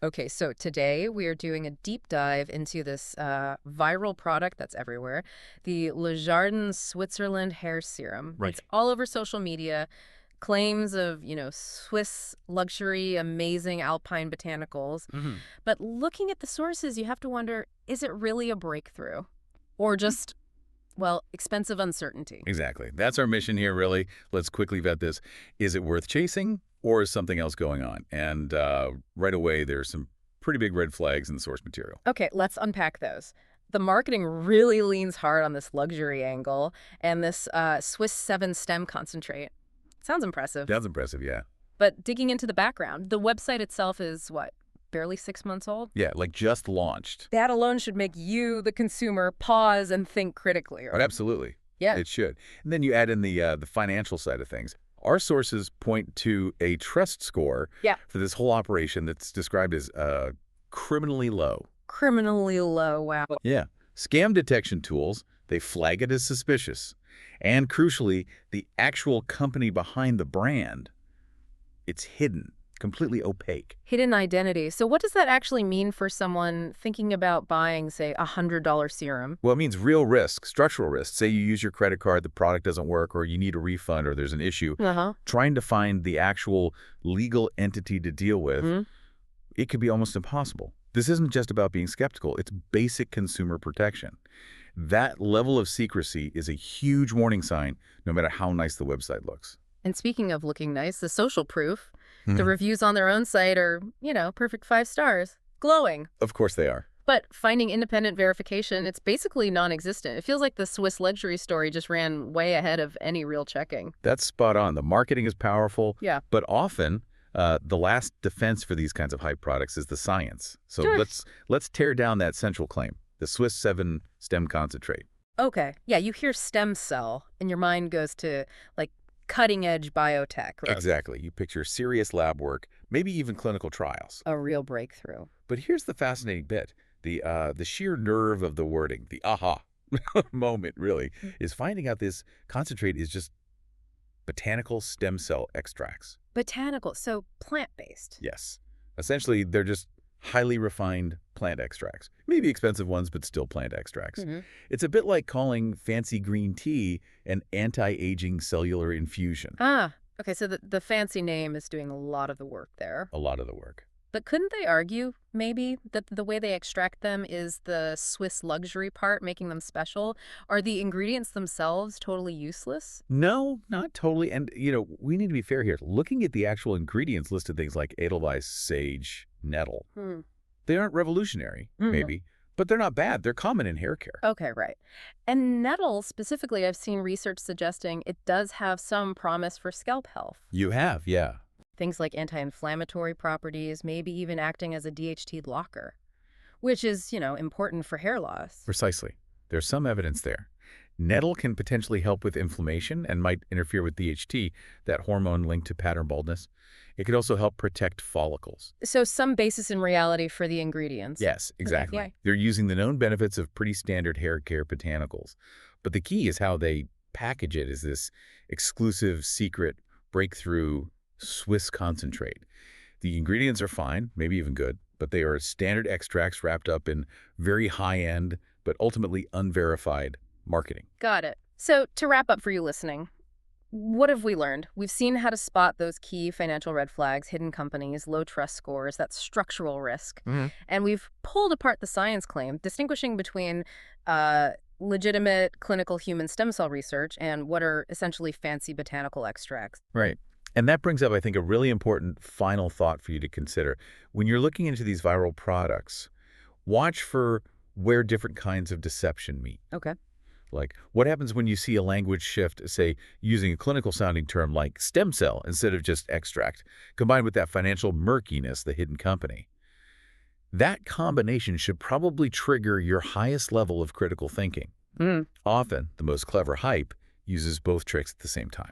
Okay, so today we are doing a deep dive into this viral product that's everywhere, the Le Jardin Switzerland Hair Serum. Right. It's all over social media, claims of, Swiss luxury, amazing alpine botanicals. hmm But looking at the sources, you have to wonder, is it really a breakthrough? Or just, well, expensive uncertainty? Exactly. That's our mission here, really. Let's quickly vet this. Is it worth chasing, or is something else going on? And right away, there's some pretty big red flags in the source material. Okay, let's unpack those. The marketing really leans hard on this luxury angle and this Swiss 7 stem concentrate. Sounds impressive. That's impressive, yeah. But digging into the background, the website itself is what, barely 6 months old? Yeah, like just launched. That alone should make you, the consumer, pause and think critically. But absolutely. Yeah. It should. And then you add in the financial side of things. Our sources point to a trust score Yeah. for this whole operation that's described as criminally low. Criminally low, wow. Yeah. Scam detection tools, they flag it as suspicious. And crucially, the actual company behind the brand, it's hidden, completely opaque. Hidden identity. So what does that actually mean for someone thinking about buying, say, a $100 serum? Well, it means real risk, structural risk. Say you use your credit card, the product doesn't work, or you need a refund, or there's an issue. Uh-huh. Trying to find the actual legal entity to deal with, Mm-hmm. it could be almost impossible. This isn't just about being skeptical. It's basic consumer protection. That level of secrecy is a huge warning sign, no matter how nice the website looks. And speaking of looking nice, the social proof, the reviews on their own site are, perfect 5 stars. Glowing. Of course they are. But finding independent verification, it's basically non-existent. It feels like the Swiss luxury story just ran way ahead of any real checking. That's spot on. The marketing is powerful, Yeah. but often the last defense for these kinds of hype products is the science. So Sure. let's tear down that central claim, the Swiss 7 stem concentrate. Okay. Yeah, you hear stem cell, and your mind goes to, like, cutting-edge biotech. Right? Exactly. You picture serious lab work, maybe even clinical trials. A real breakthrough. But here's the fascinating bit. The sheer nerve of the wording, the aha moment, really, is finding out this concentrate is just botanical stem cell extracts. Botanical, so plant-based. Yes. Essentially, they're just highly refined plant extracts. Maybe expensive ones, but still plant extracts. Mm-hmm. It's a bit like calling fancy green tea an anti-aging cellular infusion. Ah, okay, so the fancy name is doing a lot of the work there. A lot of the work. But couldn't they argue, maybe, that the way they extract them is the Swiss luxury part, making them special? Are the ingredients themselves totally useless? No, not totally. And, we need to be fair here. Looking at the actual ingredients listed, things like edelweiss, sage, nettle, they aren't revolutionary, maybe, but they're not bad. They're common in hair care. Okay, right. And nettle, specifically, I've seen research suggesting it does have some promise for scalp health. You have, yeah. Things like anti-inflammatory properties, maybe even acting as a DHT blocker, which is, important for hair loss. Precisely. There's some evidence there. Nettle can potentially help with inflammation and might interfere with DHT, that hormone linked to pattern baldness. It could also help protect follicles. So some basis in reality for the ingredients. Yes, exactly. Yeah. They're using the known benefits of pretty standard hair care botanicals. But the key is how they package it as this exclusive, secret, breakthrough Swiss concentrate. The ingredients are fine, maybe even good, but they are standard extracts wrapped up in very high-end, but ultimately unverified marketing. Got it. So to wrap up for you listening, what have we learned? We've seen how to spot those key financial red flags, hidden companies, low trust scores, that structural risk. And we've pulled apart the science claim, distinguishing between legitimate clinical human stem cell research and what are essentially fancy botanical extracts. Right. And that brings up, I think, a really important final thought for you to consider. When you're looking into these viral products, watch for where different kinds of deception meet. Okay. Like, what happens when you see a language shift, say, using a clinical-sounding term like stem cell instead of just extract, combined with that financial murkiness, the hidden company? That combination should probably trigger your highest level of critical thinking. Often, the most clever hype uses both tricks at the same time.